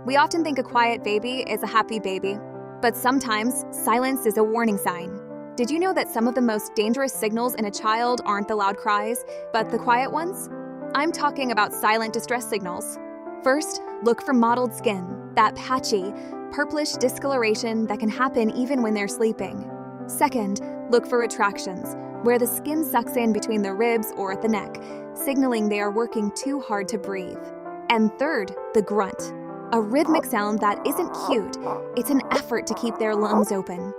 We often think a quiet baby is a happy baby, but sometimes silence is a warning sign. Did you know that some of the most dangerous signals in a child aren't the loud cries, but the quiet ones? I'm talking about silent distress signals. First, look for mottled skin, that patchy, purplish discoloration that can happen even when they're sleeping. Second, look for retractions, where the skin sucks in between the ribs or at the neck, signaling they are working too hard to breathe. And third, the grunt, a rhythmic sound that isn't cute. It's an effort to keep their lungs open.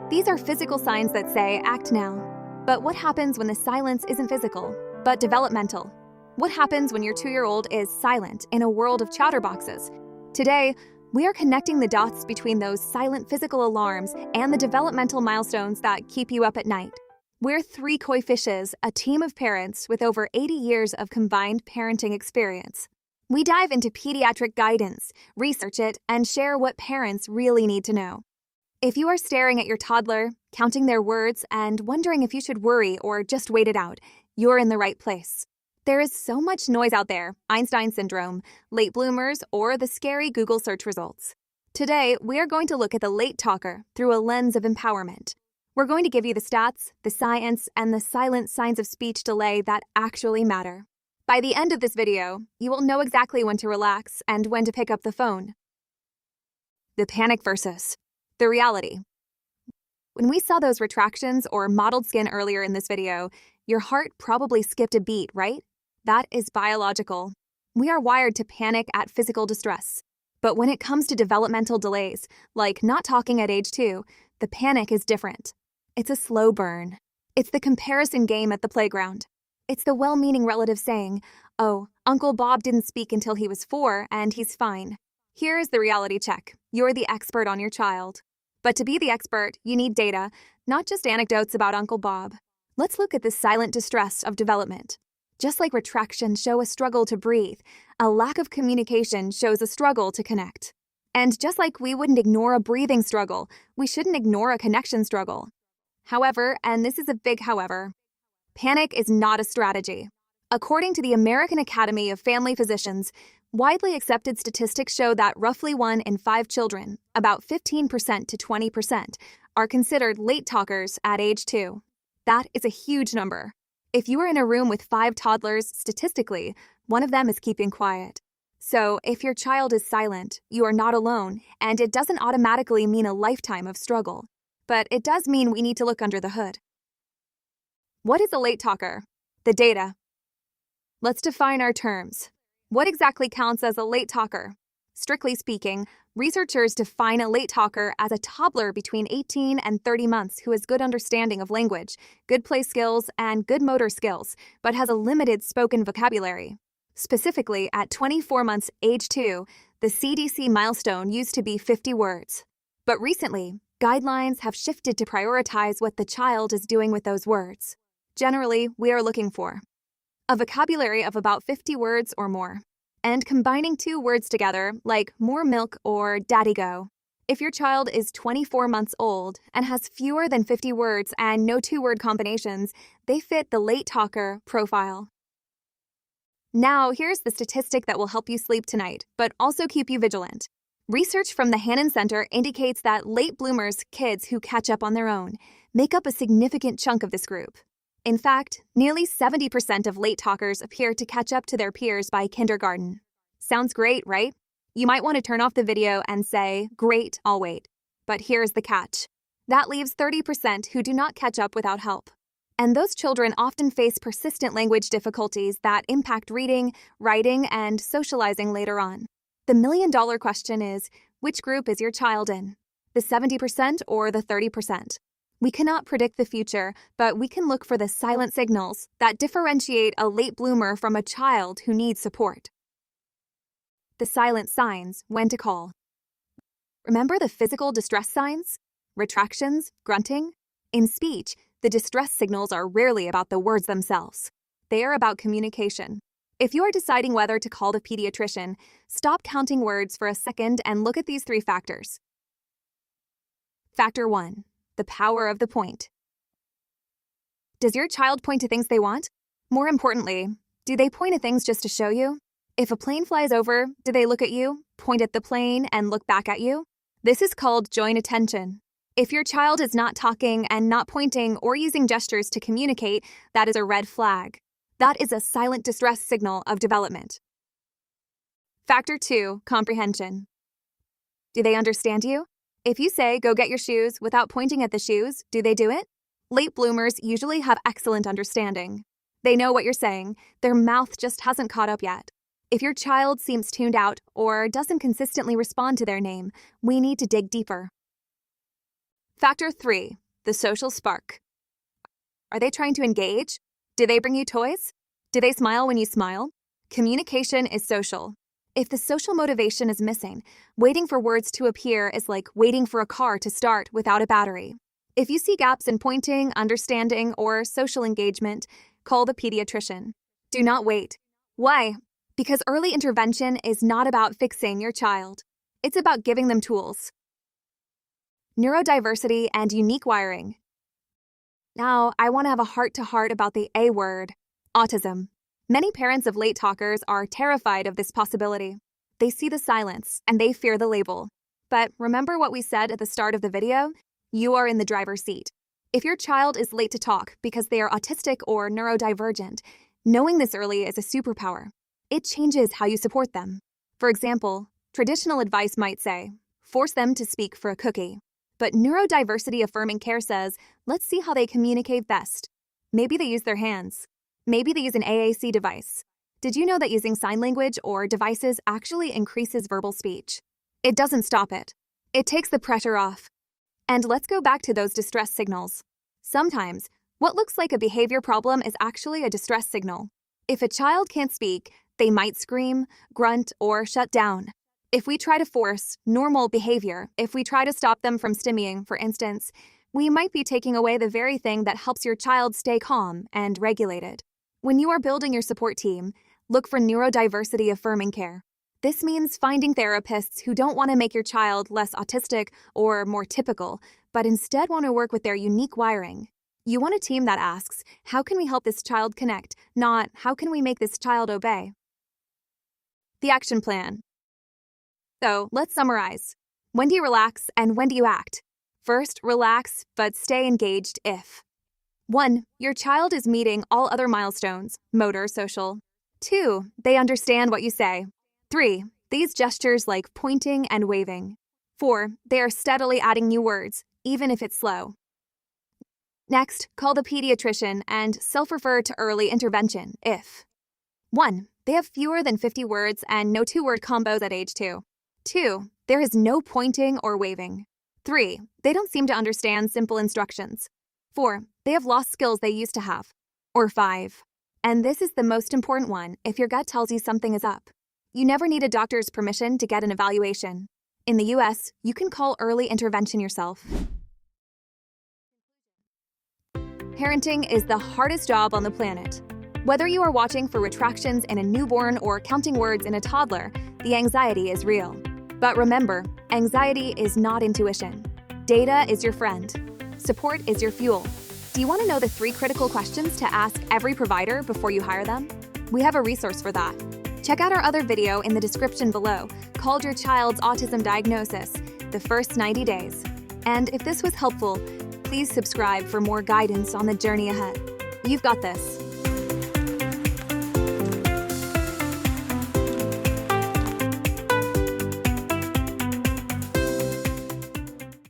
These are physical signs that say, act now. But what happens when the silence isn't physical, but developmental? What happens when your 2-year-old is silent in a world of chatterboxes? Today, we are connecting the dots between those silent physical alarms and the developmental milestones that keep you up at night. We're 3 Koi Fishes, a team of parents with over 80 years of combined parenting experience. We dive into pediatric guidance, research it, and share what parents really need to know. If you are staring at your toddler, counting their words, and wondering if you should worry or just wait it out, you're in the right place. There is so much noise out there, Einstein syndrome, late bloomers, or the scary Google search results. Today, we are going to look at the late talker through a lens of empowerment. We're going to give you the stats, the science, and the silent signs of speech delay that actually matter. By the end of this video, you will know exactly when to relax and when to pick up the phone. The panic versus the reality. When we saw those retractions or mottled skin earlier in this video, your heart probably skipped a beat, right? That is biological. We are wired to panic at physical distress. But when it comes to developmental delays, like not talking at age 2, the panic is different. It's a slow burn. It's the comparison game at the playground. It's the well-meaning relative saying, "Oh, Uncle Bob didn't speak until he was 4, and he's fine." Here is the reality check. You're the expert on your child. But to be the expert, you need data, not just anecdotes about Uncle Bob. Let's look at the silent distress of development. Just like retractions show a struggle to breathe, a lack of communication shows a struggle to connect. And just like we wouldn't ignore a breathing struggle, we shouldn't ignore a connection struggle. However, and this is a big however, panic is not a strategy. According to the American Academy of Family Physicians, widely accepted statistics show that roughly 1 in 5 children, about 15% to 20%, are considered late talkers at age 2. That is a huge number. If you are in a room with 5 toddlers, statistically, one of them is keeping quiet. So, if your child is silent, you are not alone, and it doesn't automatically mean a lifetime of struggle. But it does mean we need to look under the hood. What is a late talker? The data. Let's define our terms. What exactly counts as a late talker? Strictly speaking, researchers define a late talker as a toddler between 18 and 30 months who has good understanding of language, good play skills, and good motor skills, but has a limited spoken vocabulary. Specifically, at 24 months age 2, the CDC milestone used to be 50 words. But recently, guidelines have shifted to prioritize what the child is doing with those words. Generally, we are looking for a vocabulary of about 50 words or more, and combining 2 words together, like more milk or daddy go. If your child is 24 months old and has fewer than 50 words and no 2-word combinations, they fit the late talker profile. Now, here's the statistic that will help you sleep tonight, but also keep you vigilant. Research from the Hannon Center indicates that late bloomers, kids who catch up on their own, make up a significant chunk of this group. In fact, nearly 70% of late talkers appear to catch up to their peers by kindergarten. Sounds great, right? You might want to turn off the video and say, "Great, I'll wait." But here's the catch. That leaves 30% who do not catch up without help. And those children often face persistent language difficulties that impact reading, writing, and socializing later on. The million-dollar question is, which group is your child in? The 70% or the 30%? We cannot predict the future, but we can look for the silent signals that differentiate a late bloomer from a child who needs support. The silent signs when to call. Remember the physical distress signs? Retractions, grunting? In speech, the distress signals are rarely about the words themselves. They are about communication. If you are deciding whether to call the pediatrician, stop counting words for a second and look at these 3 factors. Factor 1. The power of the point. Does your child point to things they want? More importantly, do they point at things just to show you? If a plane flies over, do they look at you? point at the plane, and look back at you? This is called joint attention. If your child is not talking and not pointing or using gestures to communicate, that is a red flag. That is a silent distress signal of development. Factor 2, comprehension. Do they understand you? If you say, "Go get your shoes," without pointing at the shoes, do they do it? Late bloomers usually have excellent understanding. They know what you're saying, their mouth just hasn't caught up yet. If your child seems tuned out or doesn't consistently respond to their name, we need to dig deeper. Factor 3, the social spark. Are they trying to engage? Do they bring you toys? Do they smile when you smile? Communication is social. If the social motivation is missing, waiting for words to appear is like waiting for a car to start without a battery. If you see gaps in pointing, understanding, or social engagement, call the pediatrician. Do not wait. Why? Because early intervention is not about fixing your child. It's about giving them tools. Neurodiversity and unique wiring. Now, I want to have a heart-to-heart about the A word, autism. Many parents of late talkers are terrified of this possibility. They see the silence, and they fear the label. But remember what we said at the start of the video? You are in the driver's seat. If your child is late to talk because they are autistic or neurodivergent, knowing this early is a superpower. It changes how you support them. For example, traditional advice might say, force them to speak for a cookie. But neurodiversity affirming care says, let's see how they communicate best. Maybe they use their hands. Maybe they use an AAC device. Did you know that using sign language or devices actually increases verbal speech? It doesn't stop it. It takes the pressure off. And let's go back to those distress signals. Sometimes, what looks like a behavior problem is actually a distress signal. If a child can't speak, they might scream, grunt, or shut down. If we try to force normal behavior, if we try to stop them from stimming, for instance, we might be taking away the very thing that helps your child stay calm and regulated. When you are building your support team, look for neurodiversity affirming care. This means finding therapists who don't want to make your child less autistic or more typical, but instead want to work with their unique wiring. You want a team that asks, how can we help this child connect, not how can we make this child obey? The action plan. So, let's summarize. When do you relax and when do you act? First, relax, but stay engaged if 1. Your child is meeting all other milestones, motor, social. 2. They understand what you say. 3. These gestures like pointing and waving. 4. They are steadily adding new words, even if it's slow. Next, call the pediatrician and self-refer to early intervention if 1. They have fewer than 50 words and no 2-word combos at age 2. 2. There is no pointing or waving. 3. They don't seem to understand simple instructions. 4. They have lost skills they used to have. Or 5. And this is the most important one if your gut tells you something is up. You never need a doctor's permission to get an evaluation. In the US, you can call early intervention yourself. Parenting is the hardest job on the planet. Whether you are watching for retractions in a newborn or counting words in a toddler, the anxiety is real. But remember, anxiety is not intuition. Data is your friend. Support is your fuel. Do you want to know the 3 critical questions to ask every provider before you hire them? We have a resource for that. Check out our other video in the description below, called Your Child's Autism Diagnosis, the First 90 Days. And if this was helpful, please subscribe for more guidance on the journey ahead. You've got this.